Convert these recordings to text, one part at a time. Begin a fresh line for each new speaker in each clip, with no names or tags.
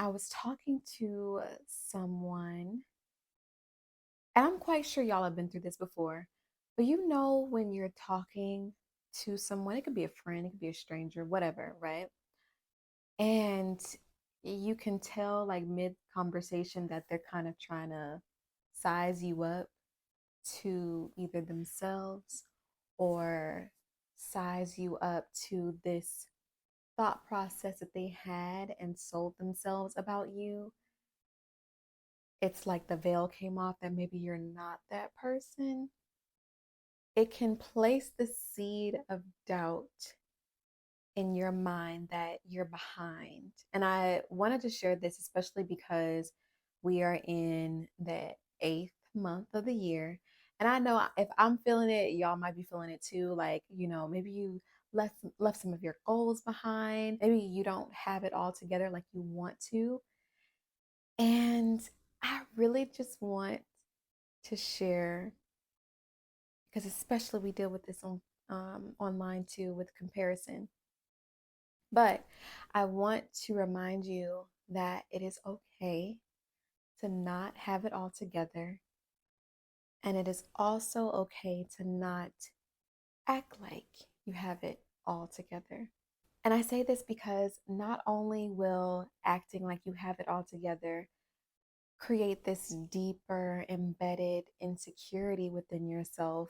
I was talking to someone, and I'm quite sure y'all have been through this before, but when you're talking to someone, it could be a friend, it could be a stranger, whatever, right? And you can tell, like, mid conversation, that they're kind of trying to size you up to either themselves or size you up to this thought process that they had and sold themselves about you. It's like the veil came off that maybe you're not that person. It can place the seed of doubt in your mind that you're behind. And I wanted to share this, especially because we are in the eighth month of the year. And I know if I'm feeling it, y'all might be feeling it too. Like, maybe you left some of your goals behind. Maybe you don't have it all together like you want to. And I really just want to share, because especially we deal with this on online too, with comparison. But I want to remind you that it is okay to not have it all together, and it is also okay to not act like you have it all together. And I say this because not only will acting like you have it all together create this deeper embedded insecurity within yourself,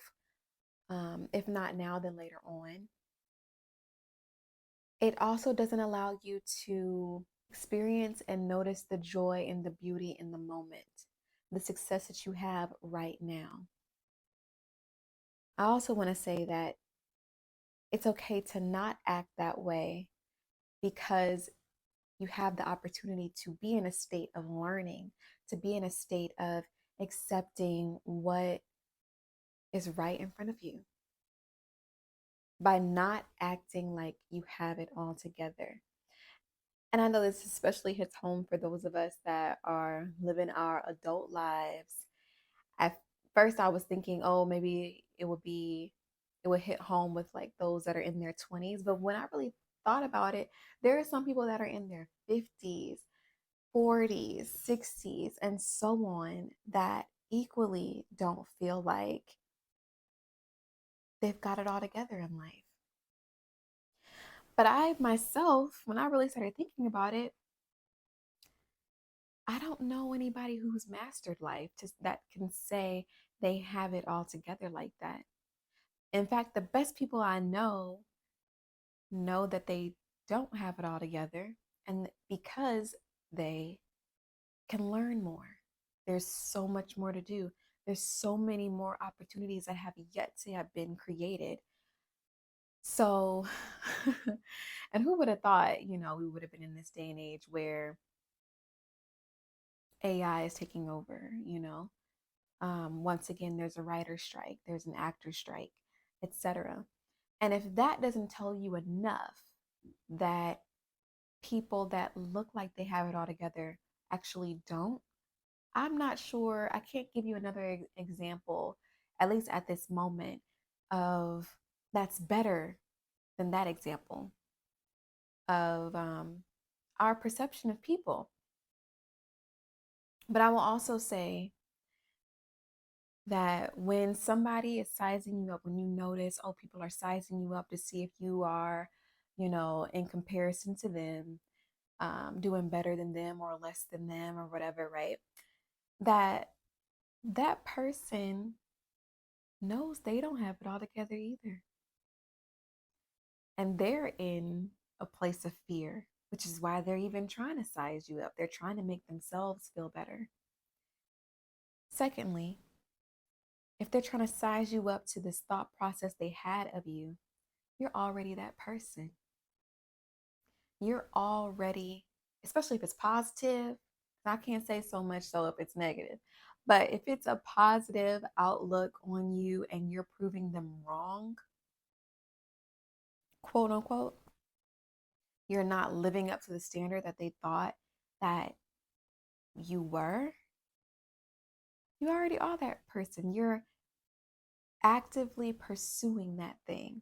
if not now, then later on. It also doesn't allow you to experience and notice the joy and the beauty in the moment, the success that you have right now. I also want to say that it's okay to not act that way, because you have the opportunity to be in a state of learning, to be in a state of accepting what is right in front of you by not acting like you have it all together. And I know this especially hits home for those of us that are living our adult lives. At first, I was thinking, oh, maybe it would hit home with like those that are in their 20s. But when I really thought about it, there are some people that are in their 50s, 40s, 60s, and so on, that equally don't feel like they've got it all together in life. But I myself, when I really started thinking about it, I don't know anybody who's mastered life that can say they have it all together like that. In fact, the best people I know that they don't have it all together, and because they can learn more. There's so much more to do. There's so many more opportunities that have yet to have been created. So, and who would have thought, we would have been in this day and age where AI is taking over, once again, there's a writer strike, there's an actor strike, etc. And if that doesn't tell you enough that people that look like they have it all together actually don't, I'm not sure. I can't give you another example, at least at this moment, of that's better than that example of our perception of people. But I will also say that when somebody is sizing you up, when you notice, oh, people are sizing you up to see if you are, in comparison to them, doing better than them or less than them or whatever, right? That that person knows they don't have it all together either. And they're in a place of fear, which is why they're even trying to size you up. They're trying to make themselves feel better. Secondly, if they're trying to size you up to this thought process they had of you, you're already that person. You're already, especially if it's positive, I can't say so much so if it's negative, but if it's a positive outlook on you and you're proving them wrong, quote unquote, you're not living up to the standard that they thought that you were, you already are that person. You're actively pursuing that thing.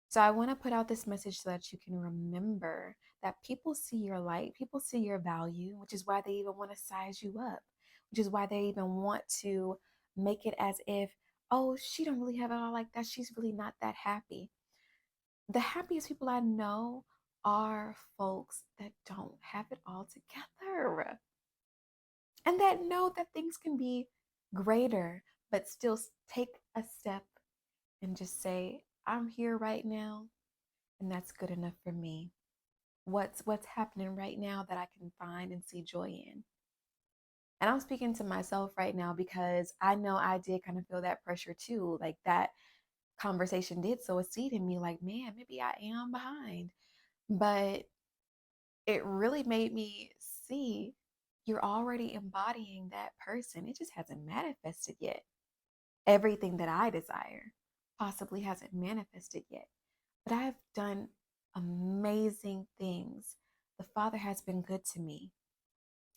So I want to put out this message so that you can remember that people see your light, people see your value, which is why they even want to size you up, which is why they even want to make it as if, oh, she don't really have it all like that. She's really not that happy. The happiest people I know are folks that don't have it all together and that know that things can be greater, but still take a step and just say, I'm here right now, and that's good enough for me. What's happening right now that I can find and see joy in. And I'm speaking to myself right now because I know I did kind of feel that pressure too. Like that conversation did sow a seed in me, like, man, maybe I am behind. But it really made me see you're already embodying that person. It just hasn't manifested yet. Everything that I desire possibly hasn't manifested yet. But I have done amazing things. The Father has been good to me,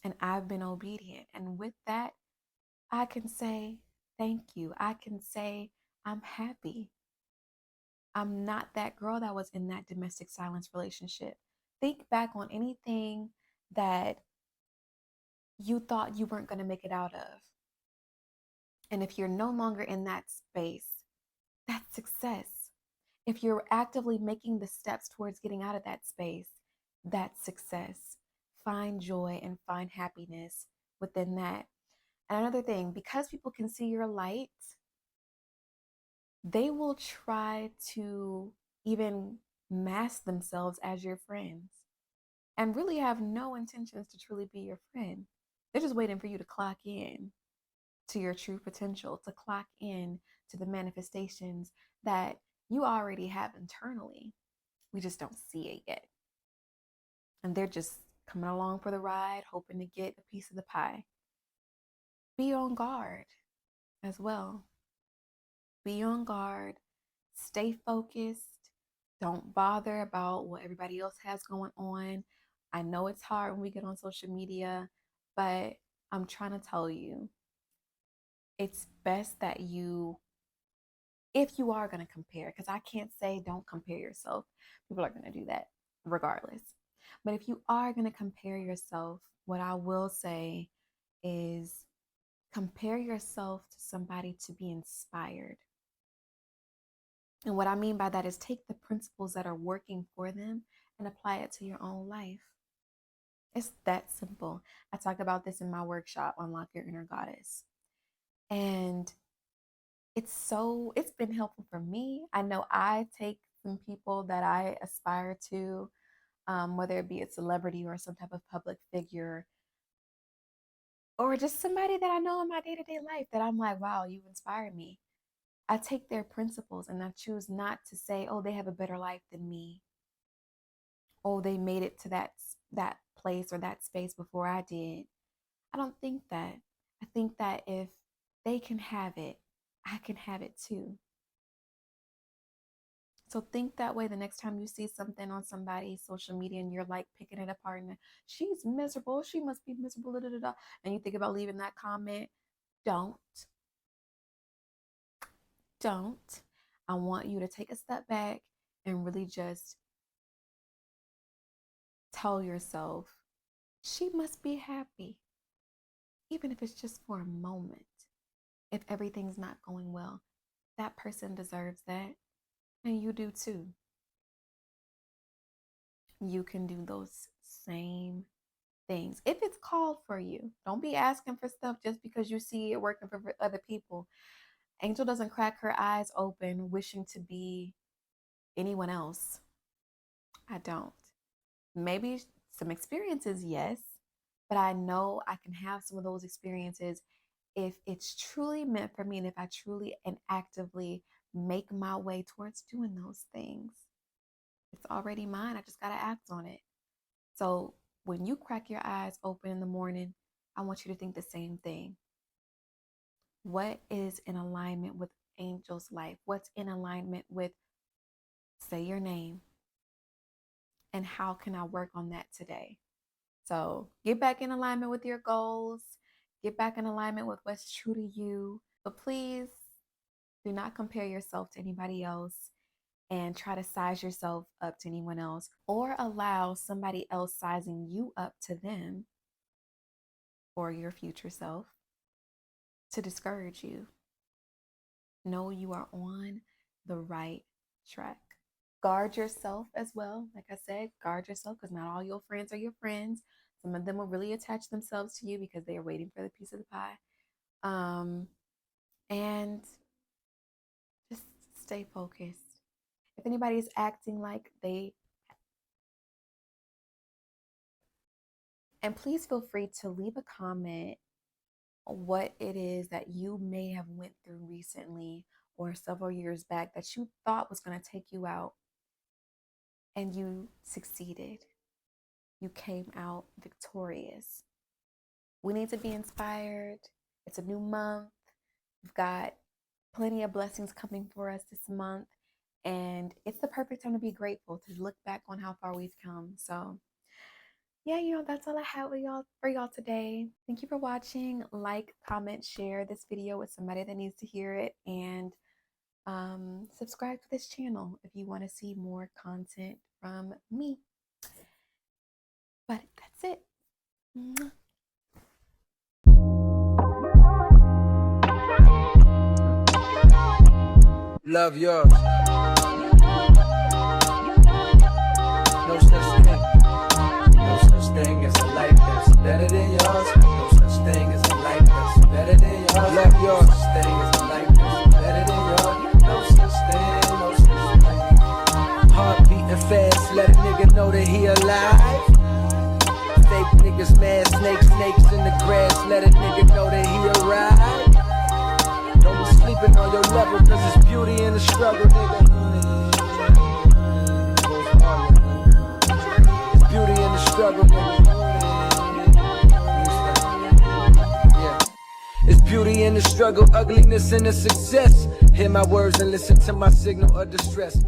and I've been obedient. And with that, I can say thank you. I can say I'm happy. I'm not that girl that was in that domestic silence relationship. Think back on anything that you thought you weren't going to make it out of. And if you're no longer in that space, that's success. If you're actively making the steps towards getting out of that space, that's success. Find joy and find happiness within that. And another thing, because people can see your light, they will try to even mask themselves as your friends and really have no intentions to truly be your friend. They're just waiting for you to clock in to your true potential, to clock in to the manifestations that you already have internally. We just don't see it yet. And they're just coming along for the ride, hoping to get a piece of the pie. Be on guard as well. Be on guard. Stay focused. Don't bother about what everybody else has going on. I know it's hard when we get on social media, but I'm trying to tell you, it's best that you, if you are going to compare, because I can't say don't compare yourself. People are going to do that regardless. But if you are going to compare yourself, what I will say is compare yourself to somebody to be inspired. And what I mean by that is take the principles that are working for them and apply it to your own life. It's that simple. I talk about this in my workshop, Unlock Your Inner Goddess. And it's been helpful for me. I know I take some people that I aspire to, whether it be a celebrity or some type of public figure, or just somebody that I know in my day-to-day life that I'm like, wow, you inspire me. I take their principles and I choose not to say, oh, they have a better life than me. Oh, they made it to that place or that space before I did. I don't think that. I think that if they can have it, I can have it too. So think that way the next time you see something on somebody's social media and you're like picking it apart and she's miserable, she must be miserable, da, da, da, da, and you think about leaving that comment. Don't. Don't. I want you to take a step back and really just tell yourself, she must be happy, even if it's just for a moment. If everything's not going well, that person deserves that, and you do too. You can do those same things if it's called for you. Don't be asking for stuff just because you see it working for other people. Angel doesn't crack her eyes open wishing to be anyone else. I don't. Maybe some experiences, yes, but I know I can have some of those experiences if it's truly meant for me and if I truly and actively make my way towards doing those things. It's already mine. I just got to act on it. So when you crack your eyes open in the morning, I want you to think the same thing. What is in alignment with Angel's life? What's in alignment with, say your name, and how can I work on that today? So get back in alignment with your goals, get back in alignment with what's true to you. But please do not compare yourself to anybody else. and try to size yourself up to anyone else or allow somebody else sizing you up to them or your future self to discourage you. Know you are on the right track. Guard yourself as well. Like I said, guard yourself because not all your friends are your friends. Some of them will really attach themselves to you because they are waiting for the piece of the pie. And just stay focused. If anybody is acting like they, and please feel free to leave a comment what it is that you may have went through recently or several years back that you thought was going to take you out and you succeeded. You came out victorious. We need to be inspired. It's a new month. We've got plenty of blessings coming for us this month. And it's the perfect time to be grateful, to look back on how far we've come. So yeah, that's all I have for y'all today. Thank you for watching. Like, comment, share this video with somebody that needs to hear it. And subscribe to this channel if you want to see more content from me. But that's it.
Love yours. No such thing. No such thing as a life that's better than yours. No such thing as a life that's better than yours. Love yours. No such thing as a life that's better than yours. No such thing. No such thing. Heart beating fast, let a nigga know that he alive. Fake niggas mad, snakes in the grass, let a nigga know that he arrived. Don't be sleeping on your level, cause it's beauty in the struggle, nigga. It's beauty in the struggle, nigga. Yeah. It's beauty in the struggle, ugliness in the success. Hear my words and listen to my signal of distress.